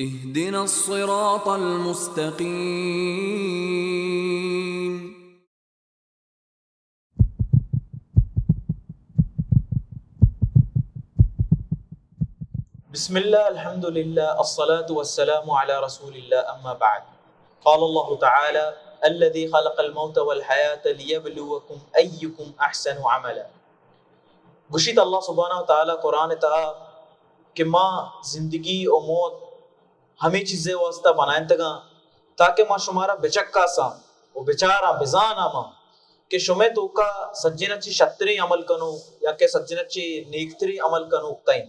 اهدنا الصراط المستقيم. بسم اللہ الحمد للہ الصلاة والسلام علی رسول اللہ اما بعد. قال اللہ تعالی الذي خلق الموت والحیاة لیبلوکم ایکم احسن عملا. گشت اللہ سبحانہ وتعالی قرآن تہا کہ ماں زندگی و موت ہمیں چیزیں واسطہ بنائیں تگا تاکہ ماں شمارا بچکا سا و بچارا بزانا ماں کہ شمیں تو کا سجنہ چی شتری عمل کنو یا کہ سجنہ چی نیکتری عمل کنو کہیں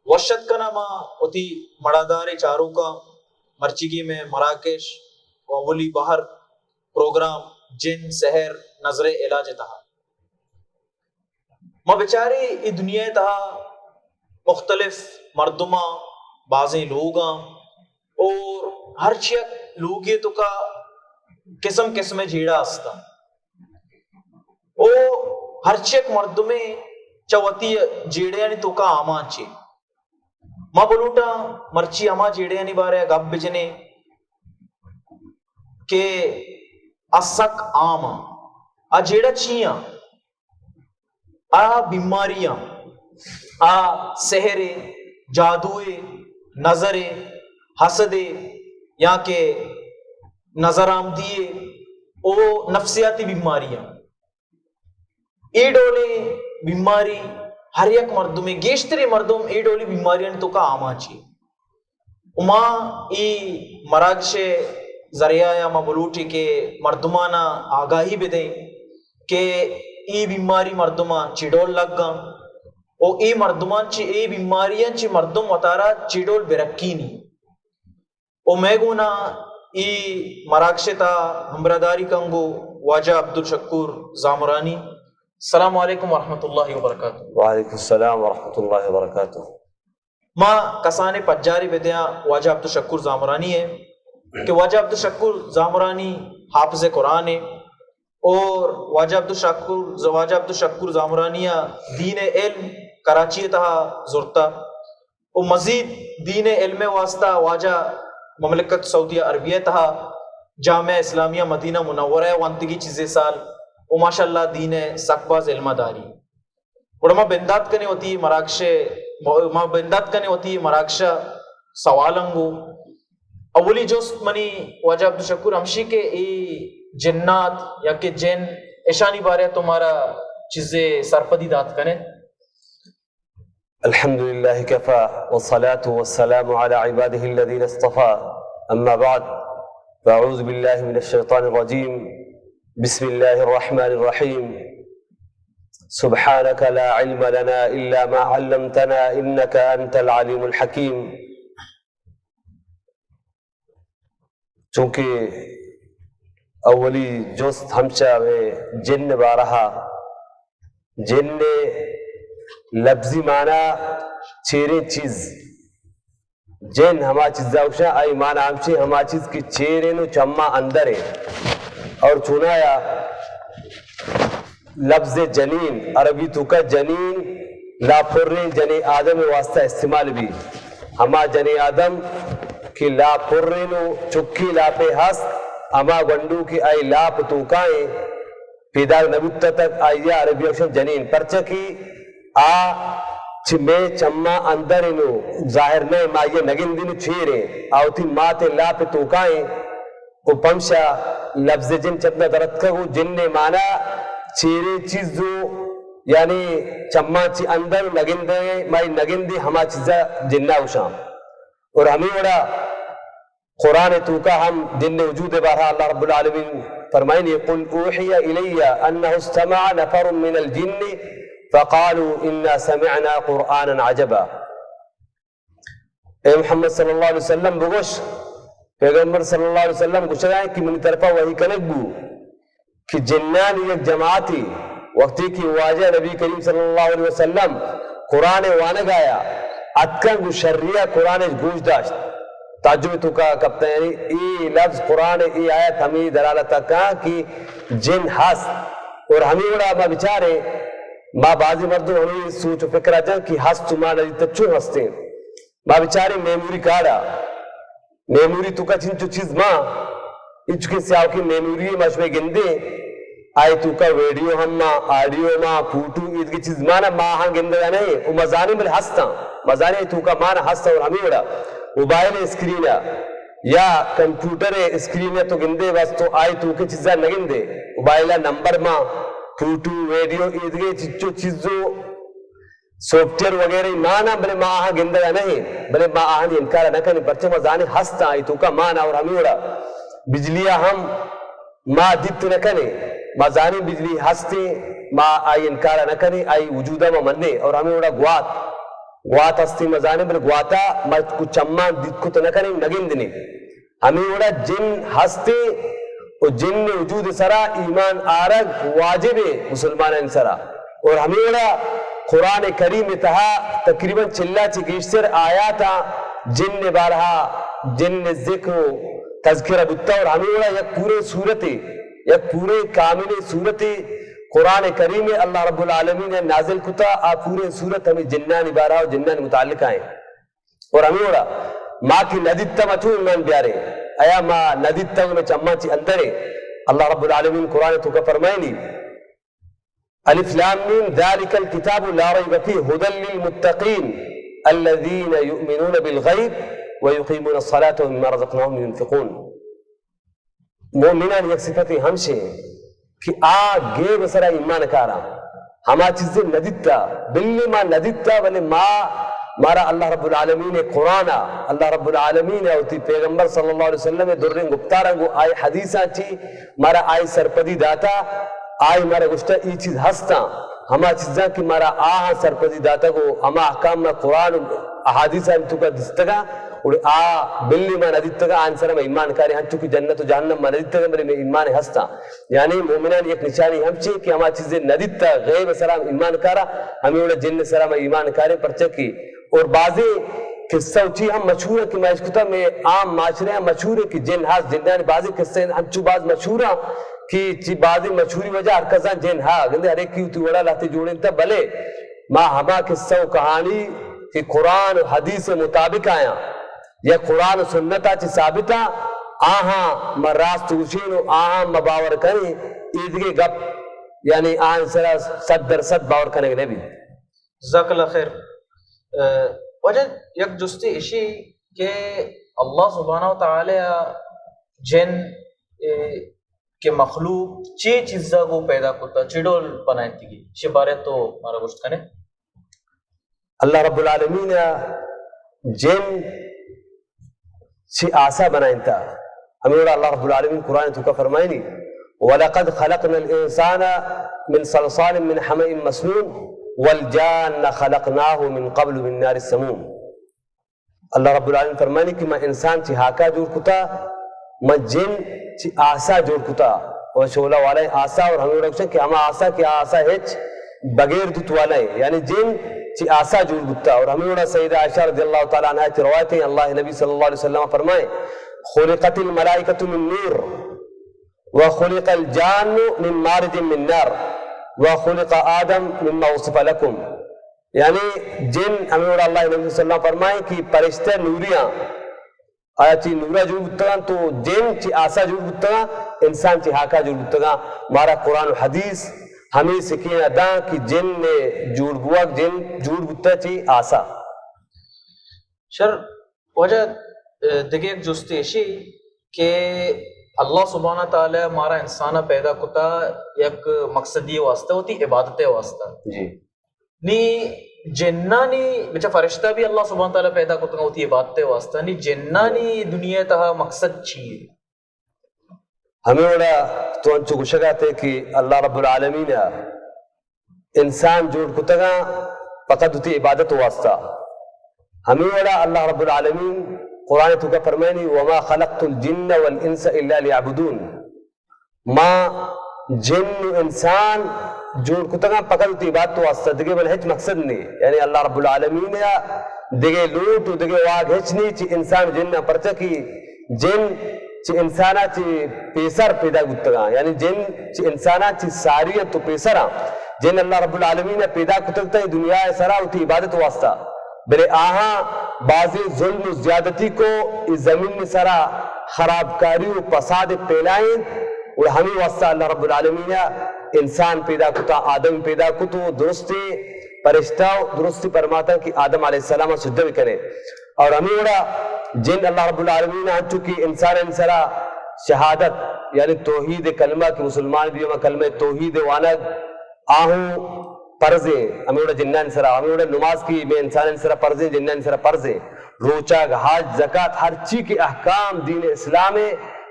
وشت کنا ماں اتی مڑادار چاروں کا مرچگی میں مراکش و اولی باہر پروگرام جن سحر نظر علاج تہا ماں بیچاری ای دنیا تہا مختلف مردمہ بعضیں لوگاں اور ہر چیک لوگی تو کا قسم قسم جیڑا استا او ہر چیک مردمیں چوتی جیڑے یعنی تو کا آمان چی ماں بلوٹا مرچی اما جیڑے یعنی بارے گب بجنے کہ اسک آما آ جیڑا چیاں آ بیماریاں آ سحرے جادوئے نظرے حسدے یا کہ نظر آمدیے او نفسیاتی بیماریاں ای ڈولے بیماری ہر یک مردم گیشتری مردم ای ڈولی بیماریاں تو کا آما چی اما ای مراکش ذریعہ یا مبلوٹی کے مردمانا آگاہی بدیں کہ ای بیماری مردمان چیڈول لگ گا او ای مردمان چی ای بیماریاں چی مردم وطارا چیڈول برکینی او میں گونا ای مراکشتا ہمبرداری کنگو واجہ عبدالشکور زامرانی. السلام علیکم ورحمۃ اللہ وبرکاتہ. وعلیکم السلام ورحمۃ اللہ وبرکاتہ. ماں کسانے پجاری بدیاں واجہ عبدالشکور زامرانی ہے کہ واجہ عبدالشکور زامرانی حافظ قرآن ہے اور واجہ عبدالشکور زامرانیہ دین علم کراچی تہا زرتا اور مزید دین علم واسطہ واجہ مملکت سعودیہ عربیہ تہا جامعہ اسلامیہ مدینہ منورہ وانتگی چیزیں سال و ماشاءاللہ دین سکباز علمہ داری اور ماں بندات کنے ہوتی مراکشہ سوالنگو اولی جوست منی واجہ عبدالشکور ہمشی کے ای جنات یا کہ جن اشانی بارے تمہارا چیزیں سرپدی دات کنے. الحمد لله كفى والصلاة والسلام على عباده الذين اصطفى أما بعد فأعوذ بالله من الشيطان الرجيم بسم الله الرحمن الرحيم سبحانك لا علم لنا إلا ما علمتنا إنك أنت العليم الحكيم. چونکہ اولی جوست ہمشہ میں جن بارہا جن نے لفظی معنی چیرے چیز جن ہما چیز داوشا آئی معنی ہمشہ ہما چیز کی چیرے نو چمہ اندر ہے اور چونایا لفظ جنین عربی تو کا جنین لا پرنے جنی آدم واسطہ استعمال بھی ہما جنی آدم کی لا پرنے نو چکی لا پہ ہست اما گنڈو کی آئی لاپ توکائیں پیدا نبوتا تک آئیہ عربی اکشن جنین پرچہ کی آ چمے چمہ اندر انو ظاہر نئے مائیہ نگن دینو چھیرے آوتی ماتے لاپ توکائیں او پمشا لفظ جن چپنا درد کہو جن نے مانا چھیرے چیز دو یعنی چمہ چی اندر نگن دے مائی نگن دی ہما چیزا جنہ اوشام اور ہمیں وڑا قرآن تو کا ہم جن وجود بارہا اللہ رب العالمین فرمائنی قل اوحی الی انہ استمع نفر من الجن فقالوا انا سمعنا قرآنا عجبا. اے محمد صلی اللہ علیہ وسلم بگوش پیغمبر صلی اللہ علیہ وسلم گوشگائیں کہ منی طرفہ وہی کنک بو کہ جنان یک جماعتی وقتی کی واجہ نبی کریم صلی اللہ علیہ وسلم قرآن وانگ آیا اتکن گو شریعہ قرآن گوش داشت تعجب تو کا کبتا یعنی ای لفظ قرآن ای آیت ہمیں دلالتا کہاں کہ جن ہست اور ہمیں بڑا ما بچارے ما بعضی مردوں ہمیں سوچ و فکرہ جن کہ ہست ما نجی تچو ہستے ما بیچاری میموری کارا میموری تو کا چنچو چیز ما اچکے سیاو کی میموری مشوے گندے آئی تو کا ویڈیو ہم ما آڈیو ما فوٹو عید کی چیز مانا ما ہاں گندے نہیں وہ مزانی بل ہستا مزانی تو کا مانا ہستا اور ہمیں وڑا موبائل اسکرین یا کمپیوٹر اسکرین تو گندے بس تو آئی تو کے چیزا نگندے موبائل نمبر ما فوٹو ویڈیو عید کی چچو چیزوں سافٹ ویئر وغیرہ مانا بلے ما آہاں گندگا نہیں بلے ما آہاں دی انکارا نہ کرنے پرچہ مزانی ہستا آئی تو کا مانا اور ہمیں وڑا بجلیہ ہم ما دیت نہ کرنے مزانی بجلی ہستے ما آئی انکارا نہ کرنے آئی وجودہ ما مننے اور ہمیں وڑا گوات ہستے مزانی بلے گواتا ما کچھ چمان دیت کو تو نہ کرنے نگندنے ہمیں وڑا جن ہستے اور جن نے وجود سرا ایمان آرگ واجب مسلمان انسرا اور ہمیں وڑا قرآن کریم تہا تقریباً چلا چی گیشتر آیاتا جن نے بارہا جن نے ذکر تذکرہ بتا اور ہمیں وڑا یک پورے صورتی یک پورے کامل صورتی قرآن کریم اللہ رب العالمین نے نازل کتا آ پورے صورت ہمیں جنان بارہا اور جنان متعلق آئیں اور ہمیں وڑا ماں کی ندیتا مچو ایمان بیارے ایا ماں ندیتا میں چمہ چی اندرے اللہ رب العالمین قرآن تو کا فرمائنی الف لام میم ذلك الكتاب لا ريب فيه هدى للمتقين الذين يؤمنون بالغيب ويقيمون الصلاة ومما رزقناهم ينفقون مومنان یک صفتی ہمشے کہ آگے بسرا ایمان کارا ہما چیزیں ندیتا بلی ما ندیتا ولی مارا اللہ رب العالمین قرآن اللہ رب العالمین ہوتی پیغمبر صلی اللہ علیہ وسلم درن گپتارنگو آئی حدیثاں چی مارا آئی سرپدی داتا آئی مارا گشتہ ای چیز ہستا ہما چیزاں کی مارا آہاں سرپدی داتا کو ہما احکام نا قرآن احادیثاں تو کا دستگا اور بلی ما ندیتگا آنسر میں ایمان کاری ہم چونکہ جنت و جہنم ما ندیتگا میرے میں ایمان ہستا یعنی مومنان ایک نشانی ہم چی کہ ہما چیزیں ندیتا غیب سلام ایمان کارا ہمیں اوڑا جن سلام ایمان کارے پرچکی اور بعضی قصہ اچھی ہم مشہور ہے کہ میں اشکتا میں عام معاشرے ہیں مشہور ہے کہ جن ہاس جنان بعضی قصے ہم چو بعض مشہور ہیں کہ چی بعضی مشہوری وجہ ہر کسان جن ہا گندے ہر ایک کی ہوتی وڑا لاتے جوڑیں تا بلے ماں ہما قصہ و کہانی کہ قرآن و حدیث مطابق آیا یا قرآن و سنتا چی ثابتا آہاں مراست اوشین و آہاں مباور کریں ایدگے گپ یعنی آہاں سرا 100% باور کرنے کے نبی جزاک اللہ خیر وجہ یک جستی اشی کہ اللہ سبحانہ وتعالی جن کے مخلوق چی چیزا کو پیدا کرتا چیڈول بنائیں تھی شبارے تو ہمارا گوشت کنے اللہ رب العالمین جن چی آسا بنائیں تا ہمیں اللہ رب العالمین قرآن تو کا فرمائنی وَلَقَدْ خَلَقْنَا الْإِنسَانَ مِنْ صَلْصَالٍ مِنْ حَمَئٍ مَسْنُونٍ والجان خلقناه من قبل من نار السموم اللہ رب العالمین فرمانی کہ میں انسان چی ہاکا جوڑ کتا میں جن چی آسا جوڑ کتا اور شولہ والا ہے آسا اور ہمیں رکھشن کہ ہما آسا کیا آسا ہیچ بغیر دت والا ہے یعنی جن چی آسا جوڑ کتا اور ہمیں رکھشن سیدہ عائشہ رضی اللہ تعالیٰ عنہ کی روایتیں اللہ نبی صلی اللہ علیہ وسلم فرمائے خلقت الملائکۃ من نور وخلق الجان من مارج من نار وخلق آدم مما وصف لكم یعنی جن ہمیں اور اللہ نبی صلی اللہ علیہ وسلم فرمائیں کہ پرشتہ نوریاں آیا چی نورا جوڑ بتگا تو جن چی آسا جوڑ بتگا انسان چی ہاکا جوڑ بتگا مارا قرآن و حدیث ہمیں سکین ادا کہ جن نے جوڑ بوا جن جوڑ بتا چی آسا شر وجہ دیکھیں ایک جستی اشی کہ اللہ سبحانہ تعالی ہمارا انسانہ پیدا کتا یک مقصدی واسطہ ہوتی عبادت واسطہ جی نی جنانی بچہ فرشتہ بھی اللہ سبحانہ تعالی پیدا کتا ہوتی عبادت واسطہ نی جنانی دنیا تہا مقصد چیئے ہمیں وڑا تو انچو گشگاتے کہ اللہ رب العالمین انسان جوڑ کتا گا فقط ہوتی عبادت واسطہ ہمیں وڑا اللہ رب العالمین قرآن تو کا فرمائنی وما خلقت الجن والانس الا ليعبدون ما جن انسان جوڑ کتگا پکڑ تی بات تو واسطہ دگے بل ہچ مقصد نہیں یعنی اللہ رب العالمین یا دگے لوٹ دگے واگ ہچ نہیں چی انسان جن پرچا کی جن چی انسانا چی پیسر پیدا کتگا یعنی جن چی انسانا چی ساریت تو پیسرا جن اللہ رب العالمین پیدا کتگتا ہے دنیا سرا ہوتی عبادت واسطہ بلے آہاں بعض ظلم و زیادتی کو اس زمین میں سرا خرابکاری و فساد پھیلائیں اور ہمیں واسطہ اللہ رب العالمین انسان پیدا کتا آدم پیدا کتو درستی پرشتہ درستی پرماتا کہ آدم علیہ السلام سجدہ بھی کرے اور ہمیں وڑا جن اللہ رب العالمین ہم چکی انسان انسرا شہادت یعنی توحید کلمہ کہ مسلمان بھی ہم کلمہ توحید وانگ آہوں پرزیں ہمیں وڑا جنہ انسرا ہمیں وڑا نماز کی میں انسان انسرا پرزیں جنہ انسرا پرزیں روچہ حج زکاة ہر چیز کے احکام دین اسلام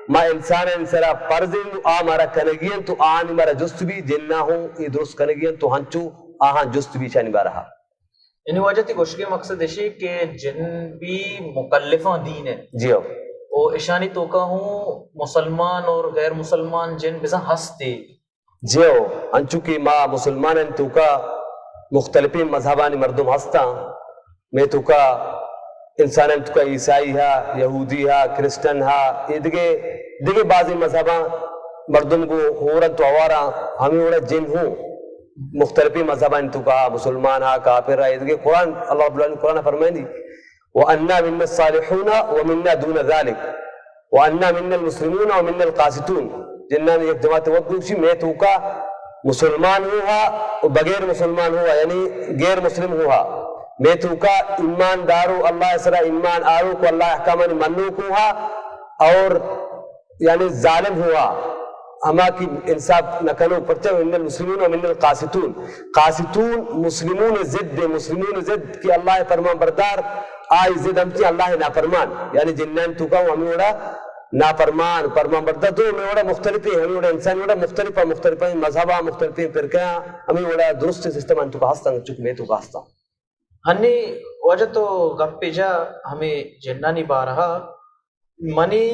ما انسان انسرا پرزیں آ مارا کنگین تو آنی مارا جست بھی جنہ ہوں یہ درست کنگین تو ہنچو آہاں جست بھی چانی بارہا یعنی وجہ تھی کوشش کے مقصد ہے کہ جن بھی مکلفہ دین ہے جی ہو وہ اشانی توکا ہوں مسلمان اور غیر مسلمان جن بزا ہستے جی ہو انچو کی ماں مسلمان ان توکا مختلفی مذہبانی مردم ہستا میں توکا انسان ان توکا عیسائی ہا یہودی ہا کرسٹن ہا یہ دیگے بعضی مذہباں مردم کو ہورن تو آوارا ہمیں وڑا جن ہوں مختلفی مذہبان تو کہا مسلمان ہا کافر ہے یہ قرآن اللہ رب العالمین قرآن فرمائیں دی وَأَنَّا مِنَّا الصَّالِحُونَ وَمِنَّا دُونَ ذَلِكَ وَأَنَّا مِنَّا الْمُسْلِمُونَ وَمِنَّا الْقَاسِطُونَ جنہاں نے ایک جماعت وقت دوشی میں تو کا مسلمان ہوا اور بغیر مسلمان ہوا یعنی غیر مسلم ہوا میں تو کا ایمان دارو اللہ اسرا ایمان آرو کو اللہ احکامان منو کو ہوا اور یعنی ظالم ہوا اما کی انصاف نکنو پرچہ من المسلمون و من القاسطون قاسطون مسلمون ضد کہ اللہ فرمان بردار آئی ضد ہم کی اللہ نافرمان یعنی جنان تو کا ہمیں وڑا نافرمان فرمان بردار دو ہمیں وڑا مختلفی ہمیں وڑا انسان وڑا مختلفہ مذہبہ مختلفی پرکیاں ہمیں وڑا درست سسٹم ان تو کا ہستا چک میں تو کا ہستا ہنی وجہ تو گپ پہ جا ہمیں جنانی بارہا منی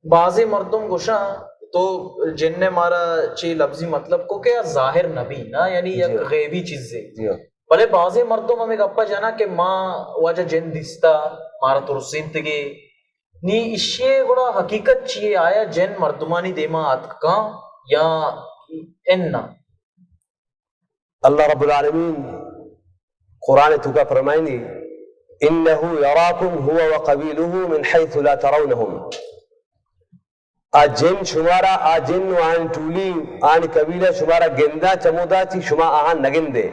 بعض مردم گوشاں تو جن نے مارا چی لفظی مطلب کو کہ ظاہر نبی نا یعنی یک غیبی چیزیں بلے بعض مردم ہمیں گپا جانا کہ ماں واجہ جن دستا مارا تو رسیدگی نی اشیے گوڑا حقیقت چیئے آیا جن مردمانی دیما آتکا یا اننا اللہ رب العالمین قرآن تو کا فرمائیں دی انہو یراکم ہوا وقبیلہو من حیث لا ترونہم جن شمارا جن آن ٹولی آن قبیلہ شمارا گندہ چمودا چی شما آہاں نگندے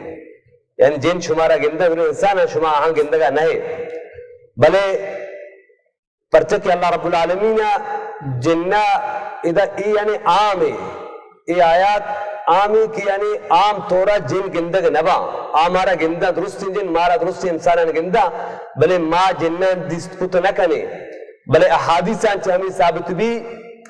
یعنی جن شمارا گندہ بلو انسان شما آہاں گندگا نہے بلے پرچہ کہ اللہ رب العالمین جنہ ادھا ای یعنی عام ہے ای آیات عامی کی یعنی عام طورا جن گندگ نبا آمارا گندہ درستی جن مارا درستی انسانان گندہ بلے ما جنہ دست کت نکنے بلے احادیثان چی ہمیں ثابت بھی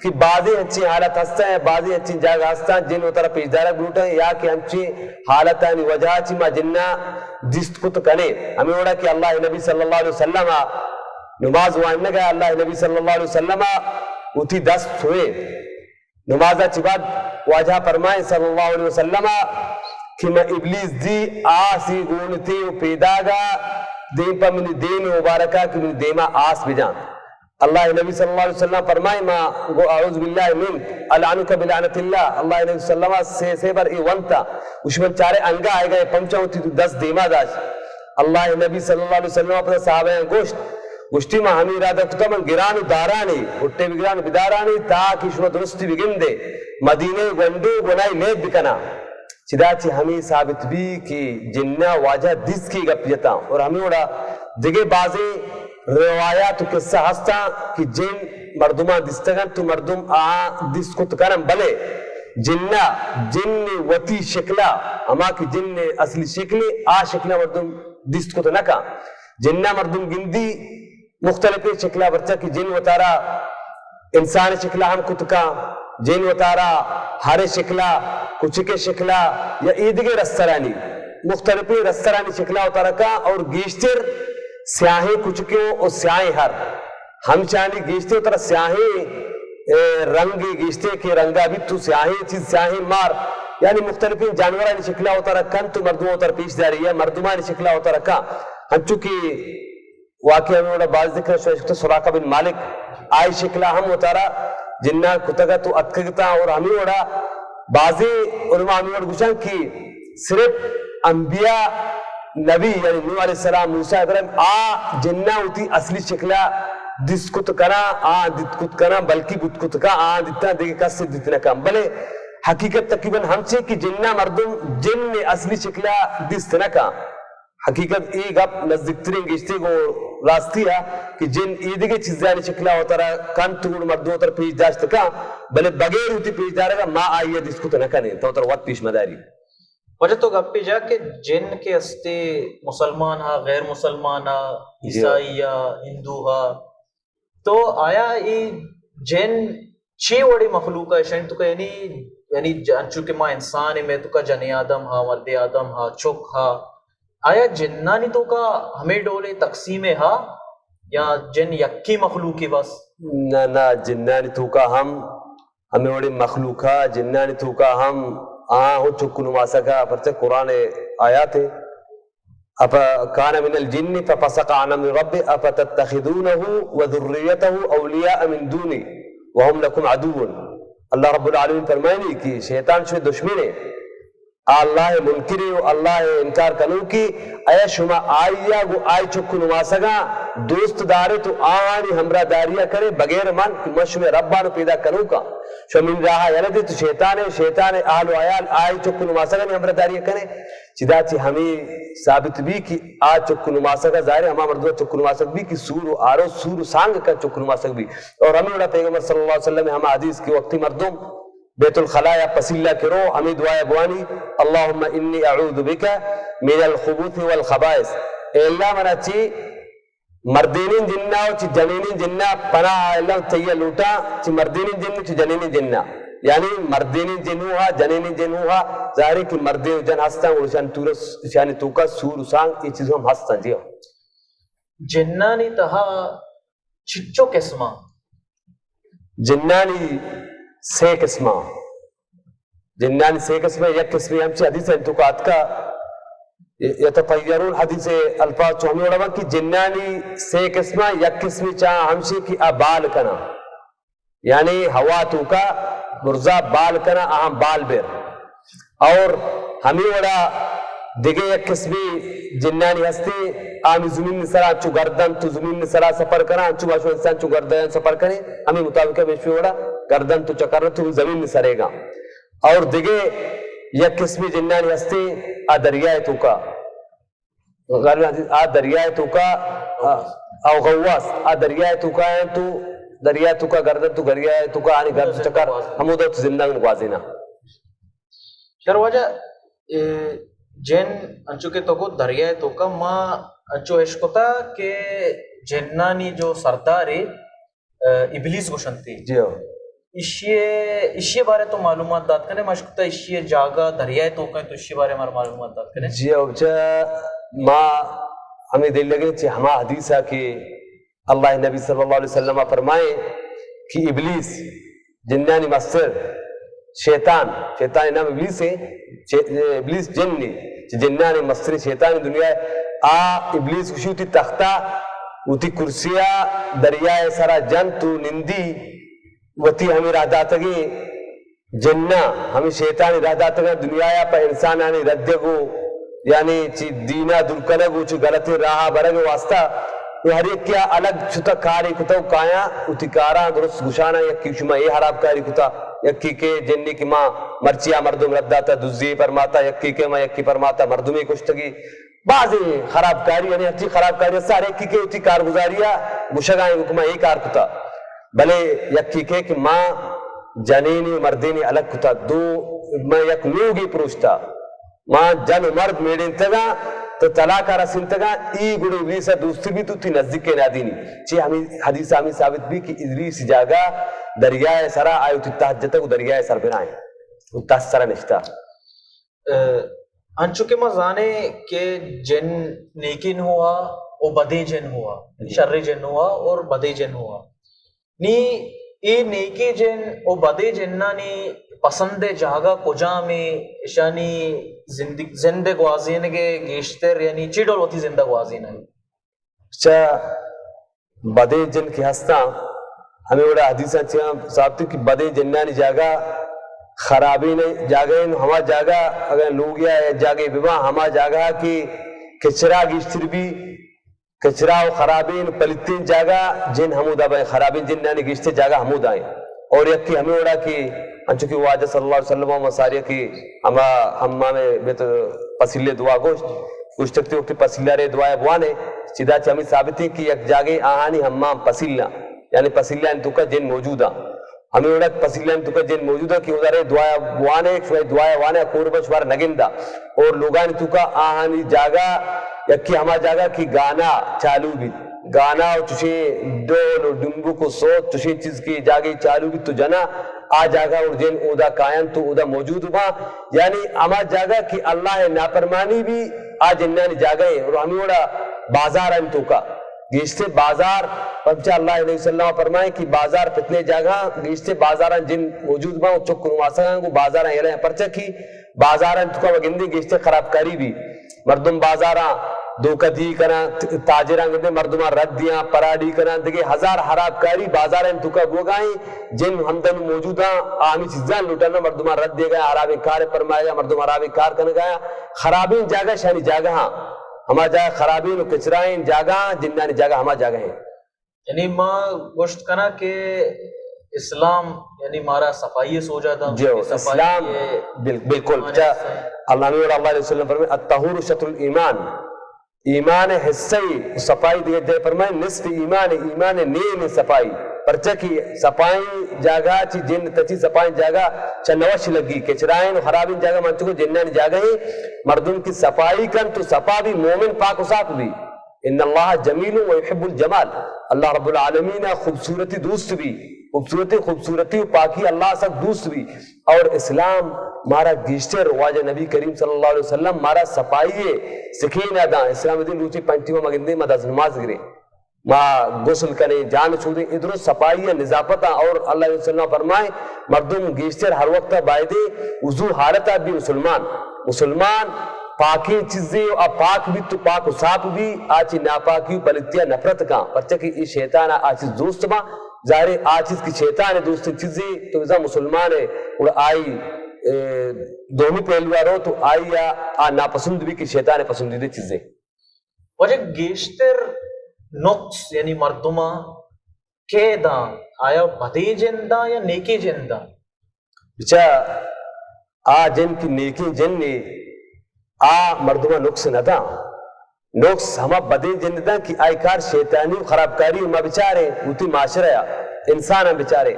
کہ بعضی اچھی حالت ہستا ہے بعضی اچھی جاگہ ہستا ہے جن اترا پیشدارہ بلوٹا ہے یا کہ ہمچی حالتانی وجہ چی ما جنہ دست کت کنے ہمیں اوڑا کہ اللہ نبی صلی اللہ علیہ وسلم نماز واننے گیا اللہ نبی صلی اللہ علیہ وسلم اتی دست ہوئے نمازہ چی بعد واجہ فرمائے صلی اللہ علیہ وسلم کہ میں ابلیس دی آسی گونتی و پیداگا دین پا منی دین مبارکہ کہ منی دیما آس بجان اللہ نبی صلی اللہ علیہ وسلم فرمائے ما گو اعوذ باللہ من العنک بلعنت اللہ اللہ نبی صلی اللہ علیہ وسلم سے بر ای ونتا اشمن چارے انگا آئے گئے پمچا ہوتی تو 10 دیما داش اللہ نبی صلی اللہ علیہ وسلم اپنے صحابہ گوشتی ما ہمیں ارادہ کتا من گرانو دارانی اٹھے بگرانو بدارانی تاکہ شما درستی بگن دے مدینے گنڈو گنائی لیت بکنا چدا چی ہمیں ثابت بھی کہ جنہ واجہ دس کی گپیتا اور ہمیں اڑا دیگے بازی روایات قصہ ہستا کہ جن مردمان دستگن تو مردم دس کو تکرم بلے جنہ جن وطی شکلہ اما کہ جن اصلی شکلی شکلہ مردم دست کو تنکا جنہ مردم گندی مختلف شکلہ برچہ کہ جن وطارا انسان شکلہ ہم کتکا جن وطارا ہر شکلہ کچھ شکلہ یا عیدگے رسترانی مختلف رسترانی شکلہ اتارا کا اور گیشتر سیاہی کچکیوں اور سیاہی ہر ہم چاہنی گیشتے اترا سیاہی رنگی گیشتے کے رنگا بھی تو سیاہی چیز سیاہی مار یعنی مختلف جانورانی شکلہ ہوتا رکھا تو مردموں اتر پیش داری ہے مردمانی شکلہ ہوتا رکھا ہم چونکہ واقعہ میں باز ذکر شوشکتا سراقہ بن مالک آئی شکلہ ہم اتارا جنہ کتگا تو اتکگتا اور ہمیں وڑا بازی علماء ہمیں وڑا گوشن کی صرف انبیاء نبی یعنی نوح علیہ السلام موسیٰ ابراہیم آ جنہ ہوتی اصلی شکلہ دس کت کنا دت کت کنا بلکہ بت کت کا دتنا دیکھ کس سے دتنا کم بلے حقیقت تقریباً ہم سے کہ جنہ مردم جن نے اصلی شکلہ دست نہ کا حقیقت ایک اب نزدیک ترین گشتے کو راستی ہے کہ جن ایدگے چیزیں شکلہ ہوتا رہا کان توڑ مردوں تر پیش داشت کا بلے بغیر ہوتی پیش دارے گا ما آئیے دس کت نہ کنے تو تر وقت پیش مداری وجہ تو گپی جا کہ جن کے استے مسلمان ہا غیر مسلمان ہا عیسائی ہا ہندو ہا تو آیا یہ جن چھ وڑی مخلوق ہے شاید تو کہ یعنی چونکہ ماں انسان ہے میں تو کا جن آدم ہا مرد آدم ہا چک ہا آیا جنانی تو کا ہمیں ڈولے تقسیم ہا یا جن یکی مخلوق ہے بس نہ جنانی تو کا ہمیں وڑی مخلوق ہا جنانی تو کا ہم ہو چکو نماسا کا پرچہ قرآن آیات ہے اپا کان من الجن ففسق عن امر رب اپا تتخذونه وذریته اولیاء من دونی وهم لکم عدو اللہ رب العالمین فرمائنی کہ شیطان شوی دشمن ہے اللہ منکری و اللہ انکار کنو کی اے شما آئیا گو آئی چکو نماسا کا دوست دارے تو آنی ہمراہ داریہ کرے بغیر من کہ مشم ربانو پیدا کنو کا شمین راہا یلدی تو شیطان آل و آیال آئی چکو نماسا کا نہیں ہمراہ داریہ کرے چدا چی ہمیں ثابت بھی کہ آج چکو نماسا کا ظاہر ہمارا مردوہ چکو نماسا بھی کہ سور و آرو سور و سانگ کا چکو نماسا بھی اور ہمیں اڑا پیغمبر صلی اللہ علیہ وسلم ہم حدیث کی وقتی مردم بیت الخلاء یا پسیلہ کرو ہمیں دعائے بوانی اللہم انی اعوذ بکا من الخبوث والخبائث اے اللہ منا چی مردینین جنہ چی جنینین جنہ پناہ اللہ تیہ لوٹا چی مردینین جنہ چی جنینین جنہ یعنی مردینین جنوہا جنینین جنوہا ظاہر کہ مردین جن ہستاں اور شانی توکا سور سانگ یہ چیزوں ہم ہستاں جیو جنانی تہا چچو قسمہ جنانی سے قسمہ جنانی سے قسمہ یک قسمی ہم سے حدیث انتقاد کا یتطیرون حدیث الفاظ چوہمی اڑا کہ جنانی سے قسمہ یک قسمی چاہ ہم سے کی ابال کنا یعنی ہوا تو کا برزا بال کنا اہم بال بیر اور ہمیں اڑا دیگے یک قسمی جنانی ہستے آمی زمین نسرا چو گردن تو زمین نسرا سفر کرنا چو باشو انسان چو گردن سفر کریں ہمیں مطابقہ بیشوی اڑا گردن تو چکرنا تو زمین نسرے گا اور دیگے یک قسمی جنانی ہستے آ دریائے تو کا آ دریائے تو کا او غواس آ دریائے تو کا ہے تو دریائے تو کا گردن تو گریائے تو کا آنی گردن چکر ہمو دو تو زندہ نگوازینا شر وجہ جن انچو کے تو کو دریائے تو کا ماں انچو عشقتا کہ جنانی جو سرداری ابلیس گوشنتی جی ہو اشیے بارے تو معلومات داد کرنے مشکتا اشیے جاگا دریائے تو کہیں تو اشیے بارے ہمارا معلومات داد کرنے جی ہو بچہ ماں ہمیں دل لگے چھے ہما حدیث ہے کہ اللہ نبی صلی اللہ علیہ وسلم فرمائے کہ ابلیس جنانی مصر شیطان نام ابلیس ہے ابلیس جنی جنانی مصر شیطان دنیا ہے ابلیس کشوتی تختہ اوتی کرسیہ دریائے سرا جن تو نندی وتی ہمیں رہ داتگی جنہ ہمیں شیطانی رہ داتگی دنیا پا انسان آنی ردگو یعنی چی دینہ دلکنگو چی غلطی راہا برگو واسطہ وہ ہر ایک کیا الگ چھتا کاری کتا کایا اتی کارا درست گشانا یکی شما یہ حراب کاری کتا یکی کے جنی کی ماں مرچیا مردم رداتا دزی پرماتا یکی کے ماں یکی پرماتا مردمی کشتگی بعضی خراب کاری یعنی ہر چیز خراب کاری سارے یکی کے اتی کارگزاریا گشگائیں حکمہ یہ کار کتا بلے یکی کے کہ ماں جنینی مردینی الگ کتا دو میں یک نوگی پروشتا ماں جن مرد میڈین تگا تو طلاق رسین تگا ای گڑو ابلیسہ دوستی بھی تو تی نزدیک کے نادینی چی ہمیں حدیث ہمیں ثابت بھی کہ ابلیس جاگا دریائے سرا آئے تی تحجتہ کو دریائے سر بنائیں وہ تحت سرا نشتا انچو کے مزانے کہ جن نیکین ہوا او بدے جن ہوا شر جن ہوا اور بدے جن ہوا نی ای نیکی جن او بدے جنہ نی پسند جاگا کجا میں اشانی زندہ گوازین کے گیشتر یعنی چیڈول ہوتی زندہ گوازین ہے اچھا بدے جن کی ہستا ہمیں بڑا حدیثہ چاہاں صاحبتی کہ بدے جنانی جاگا خرابی نہیں جاگا ہما جاگا اگر لوگ یا جاگے بما ہما جاگا کہ کچرا گیشتر بھی کچرا و خرابین پلتین جاگا جن حمود آبائیں خرابین جن نانی گیشتے جاگا حمود آئیں اور یک کی ہمیں اڑا کی انچوکی واجہ صلی اللہ علیہ وسلم و مساریہ کی ہمہ میں بیت پسیلے دعا گوشت تکتے وقتی پسیلہ رے دعائے بوانے چیدہ چی ہمیں ثابتی کی یک جاگے آہانی ہمہ پسیلہ یعنی پسیلہ انتو کا جن موجودہ ہمیں اڑا پسیلہ انتو کا جن موجودہ کی ادھارے دعائے بوانے شوئے دعائے بوانے قربہ شوار نگندہ اور لوگان انتو کا آہانی جاگا یکی ہما جاگا کی گانا چالو بھی گانا اور چوشے ڈول اور ڈمبو کو سوت چوشے چیز کی جاگے چالو بھی تو جنا آ جاگا اور جن اودا قائم تو اودا موجود ہوا یعنی ہما جاگا کی اللہ نافرمانی بھی آ جنانی جاگا ہے اور ہمیں اوڑا بازار انتو کا گیشتے بازار پنچہ اللہ علیہ وسلم فرمائے کہ بازار فتنے جاگا گیشتے بازاران جن موجود با چک نواسا کو بازاران یہ پرچہ کی بازاران تو کا وگندی گیشتے خراب کاری بھی مردم بازاران دوکہ دی کنا تاجران گندے مردمان رد دیاں پراڈی کنا دیکھے ہزار حراب کاری بازاران تو کا گوگائیں جن ہمدن موجودہ آمی چیزان لوٹانا مردمان رد دے گیا حرابی کار فرمایا مردم حرابی کار کرنے گیا خرابین جاگا شانی جاگا ہاں ہما جاگا خرابین و کچرائن جاگا جنانی جاگا ہما جاگا ہیں یعنی ماں گوشت کنا کہ اسلام یعنی مارا صفائی سو جاتا جو اسلام بالکل اللہ نے اللہ علیہ وسلم فرمائے الطہور شطر الایمان ایمان حصی صفائی دیئے دے فرمائے نصف ایمان ایمان نین صفائی پرچہ کی صفائی جاگا چی جن تچی صفائی جاگا چنوش لگی کچرائن و خرابین جاگا منچو کو جنین جاگا ہی مردم کی صفائی کن تو صفا بھی مومن پاک و صاف بھی ان اللہ جمیل و یحب الجمال اللہ رب العالمین خوبصورتی دوست بھی خوبصورتی و پاکی اللہ سب دوست بھی اور اسلام مارا گیشتر واجہ نبی کریم صلی اللہ علیہ وسلم مارا صفائی سکھین ادا اسلام دین روچی پنٹی و مگندے مداز نماز گرے ما غسل کریں جان چھوڑیں ادھر صفائی نظافت اور اللہ علیہ وسلم فرمائے مردم گیشتر ہر وقت بائدے وضو حالت بھی مسلمان پاکی چیزیں اور پاک بھی تو پاک و صاف بھی آچی ناپاکی و پلتیا نفرت کا پرچہ کہ یہ شیطان آچیز دوست با ظاہر آچیز کی شیطان ہے دوست چیزیں تو ازا مسلمان ہے اور آئی دونوں پہلوہ رو تو آئی یا ناپسند بھی کی شیطان پسندیدہ چیزیں وجہ گیشتر نقص یعنی مردمہ کے دا آیا بدی جندہ یا نیکی جندہ بچہ جن کی نیکی جن نے مردمہ نقص نہ دا نقص ہما بدی جندہ کی آئی کار شیطانی و خرابکاری ہما بچارے ہوتی معاشرہ انسان ہم بچارے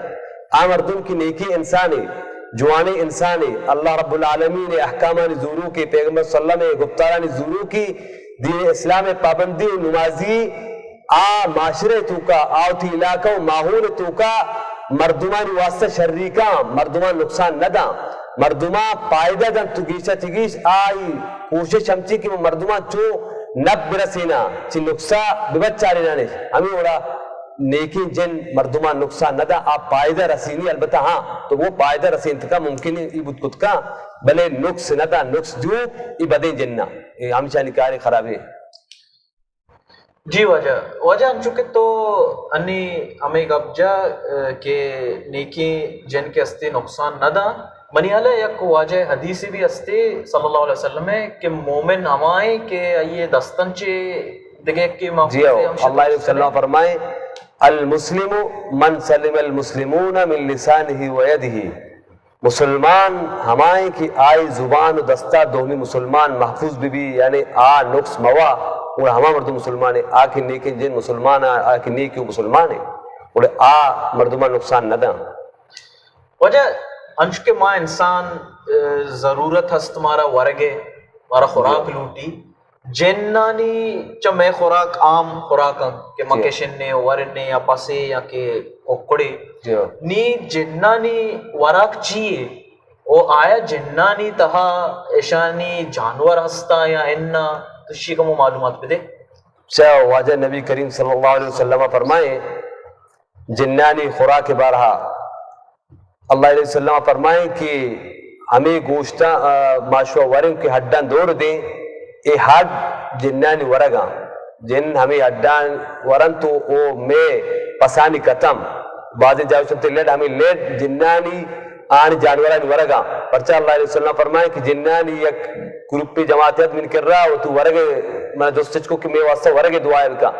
مردم کی نیکی انسانی جوانے انسانی اللہ رب العالمین احکامان زورو کی پیغمبر صلی اللہ علیہ وسلم گفتاران زورو کی دین اسلام پابندی و نمازی معاشرے تو کا آوتی علاقہ و ماحول تو کا مردمان واسطہ شریکہ مردمان نقصان نہ دا مردمان پائدہ دن تو گیشہ چگیش آئی کوشش ہمچی کہ مردمان چو نب برسینا چی نقصہ ببچہ رینانے ہمیں اوڑا نیکی جن مردمان نقصان نہ دا آپ پائدہ رسینی البتہ ہاں تو وہ پائدہ رسین تکا ممکن ہے ای بدکت کا بلے نقص نہ دا نقص دیو ای بدیں جنہ ہمشہ نکاری خرابی جی وجہ انچوکے تو انی ہمیں گب جا کہ نیکی جن کے استے نقصان نہ دا منی علیہ یک واجہ حدیثی بھی استے صلی اللہ علیہ وسلم ہے کہ مومن ہمائیں کہ یہ دستن چے دگے کی جی اللہ علیہ وسلم فرمائیں المسلم من سلم المسلمون من لسانہ و یدہ مسلمان ہمائیں کہ آئی زبان و دستہ دونی مسلمان محفوظ بھی یعنی نقص موا اور ہما مردم مسلمان ہے کی نیکی جن مسلمان ہے کی نیکی مسلمان ہے اور مردمان نقصان نہ دا وجہ انش کے ماں انسان ضرورت ہست مارا ورگے مارا خوراک لوٹی جنانی چا میں خوراک عام خوراک کہ مکشنے ورنے یا پسے یا کہ اکڑے نی جنانی وراک چیئے او آیا جنانی تہا ایشانی جانور ہستا یا اننا تشی کا معلومات پہ دے چاہ واجہ نبی کریم صلی اللہ علیہ وسلم فرمائے جنانی خوراک بارہا اللہ علیہ وسلم فرمائے کہ ہمیں گوشتہ معاشوہ ورن کے ہڈان دور دیں اے ہڈ جنانی ورگا جن ہمیں ہڈان ورن تو او میں پسانی کتم بعضی جاؤ سنتے لیڈ ہمیں لیڈ جنانی آن جانوران ورگا پرچہ اللہ علیہ وسلم فرمائے کہ جنانی یک گروپی جماعتیت من کر رہا ہو تو ورگے میں دوست کو کہ میں واسطہ ورگے دعا کا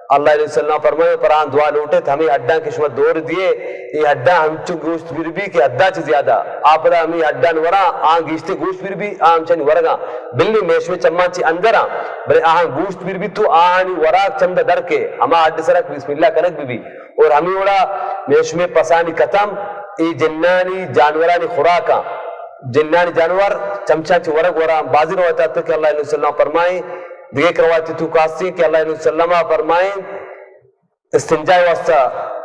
اللہ علیہ وسلم فرمائے پران دعا لوٹے تو ہمیں ہڈا کی شمت دور دیے یہ ہڈا ہم چو گوشت پھر بھی کہ ہڈا چ زیادہ آپ ہمیں ہڈا نورا آن گیشتے گوشت پھر بھی آم چن ورگا بلی میش میں چما چی اندر بلے آن گوشت پھر بھی تو آنی وراک چند در کے ہما ہڈ سرک بسم اللہ کنک بھی اور ہمیں وڑا میش میں پسانی ختم ای جنانی جانورانی خوراکا جنانی جانور چمچا چی ورگ ورا بازی روایت آتا کہ اللہ علیہ وسلم فرمائے دیکھ روایتی تو کاسی کہ اللہ علیہ وسلم فرمائیں استنجائے واسطہ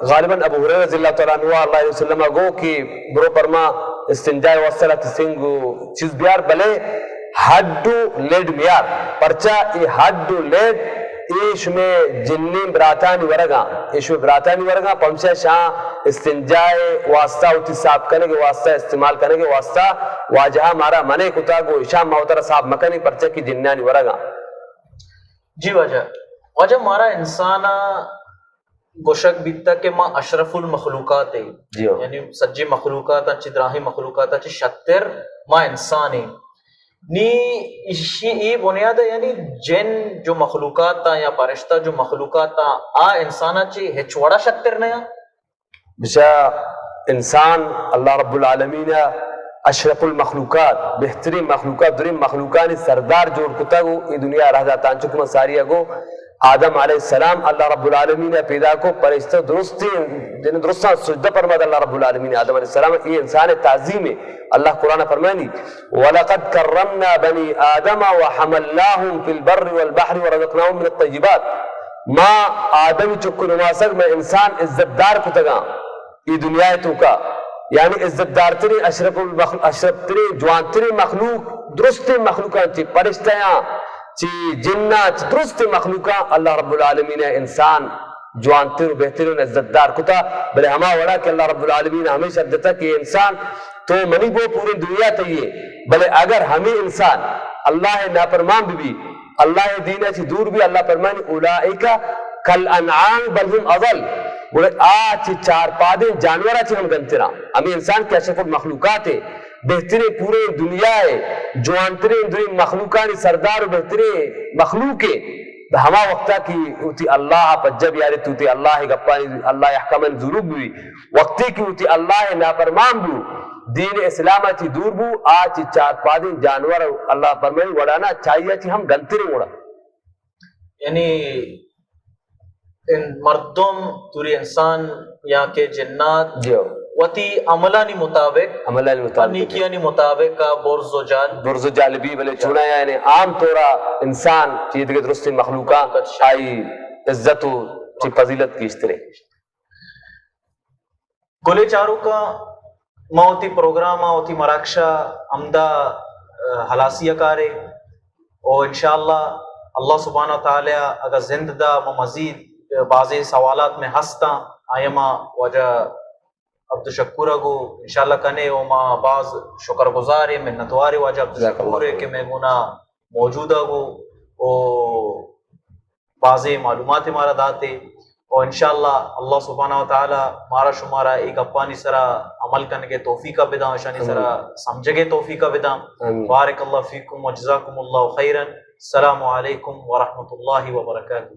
غالباً ابو ہریرہ رضی اللہ تعالیٰ عنہ اللہ علیہ وسلم گو کہ برو فرما استنجائے واسطہ لتی سنگو چیز بیار بلے ہڈو لیڈ میار پرچا ای ہڈو لیڈ ایش میں جنین براتانی ورگا ایش میں براتانی ورگا پمشہ شاہ استنجائے واسطہ ہوتی صاحب کرنے کے واسطہ استعمال کرنے کے واسطہ واجہا مارا منے کتا گو اشام محترہ صاحب مکنی پرچا کی جنانی ورگا جی وجہ مارا انسانا گوشک بیتا کہ ما اشرف المخلوقات ہے یعنی سجی مخلوقات چدراہی مخلوقات چی شتر ما انسانی نی اشی ای بنیاد ہے یعنی جن جو مخلوقات تا یا پرشتہ جو مخلوقات تا آ انسانا چی ہچوڑا شتر نیا بشا انسان اللہ رب العالمین اشرف المخلوقات بہترین مخلوقات درین مخلوقانی سردار جوڑ کتا گو ای دنیا رہ جاتا انچکم ساریہ گو آدم علیہ السلام اللہ رب العالمین پیدا کو پرشتہ درستان سجدہ فرماد اللہ رب العالمین آدم علیہ السلام یہ انسان تعظیم ہے اللہ قرآن فرمانی وَلَقَدْ كَرَّمْنَا بَنِي آدَمَ وَحَمَلْنَاهُمْ فِي الْبَرِّ وَالْبَحْرِ وَرَزَقْنَاهُمْ مِنَ الطَّيِّبَاتِ ما آدم چکو نماسک میں انسان عزت دار کتگا یہ دنیا تو کا یعنی عزت دار تری اشرف تری جوان تری مخلوق درست مخلوقات چی پرشتیاں چی جنہ چی درست مخلوقات اللہ رب العالمین انسان جوان تر و بہترین عزت دار کتا بلے ہما وڑا کہ اللہ رب العالمین ہمیشہ دیتا کہ انسان تو منی بو پوری دنیا تیئے بلے اگر ہمیں انسان اللہ ناپرمان بھی اللہ دینہ چی دور بھی اللہ فرمانی اولائکا کل انعام بل ہم اضل بولے آج چار پادے جانورہ چی ہم گنترا ہمیں انسان کی اشرف المخلوقات ہے بہترین پورے دنیا ہے جوانترین درین مخلوقانی سردار و بہترین مخلوق ہے ہما وقتا کی اوتی اللہ پجب یاری توتی اللہ گپانی اللہ احکامن ضرور بھی وقتی کی اوتی اللہ ناپرمان بھی دین اسلامہ چی دور بھی آج چار پادے جانور اللہ فرمائے وڑانا چاہیے چی ہم گنترین وڑا یعنی ان مردم توری انسان یا کہ جنات وتی عملانی مطابق نیکیانی مطابق کا برز و جال بھی بلے چونا یعنی عام طورا انسان چیز کے درست مخلوقات آئی عزت و چی فضیلت کی اشترے گلے چاروں کا موتی پروگرام موتی مراکشہ عمدہ حلاسیہ کارے اور انشاءاللہ اللہ سبحانہ وتعالی اگر زندہ مزید بعضی سوالات میں ہستا آئیما وجہ عبد شکورہ کو انشاءاللہ کنے وما بعض شکر گزارے منتوارے وجہ عبد شکورے کہ میں گنا موجودہ کو بعضی معلومات مارا داتے اور انشاءاللہ اللہ سبحانہ وتعالی مارا شمارا ایک اپانی سرا عمل کرنے کے توفیقہ بداں شانی سرا سمجھے گے توفیقہ بداں بارک اللہ فیکم و جزاکم اللہ خیرا السلام علیکم ورحمۃ اللہ وبرکاتہ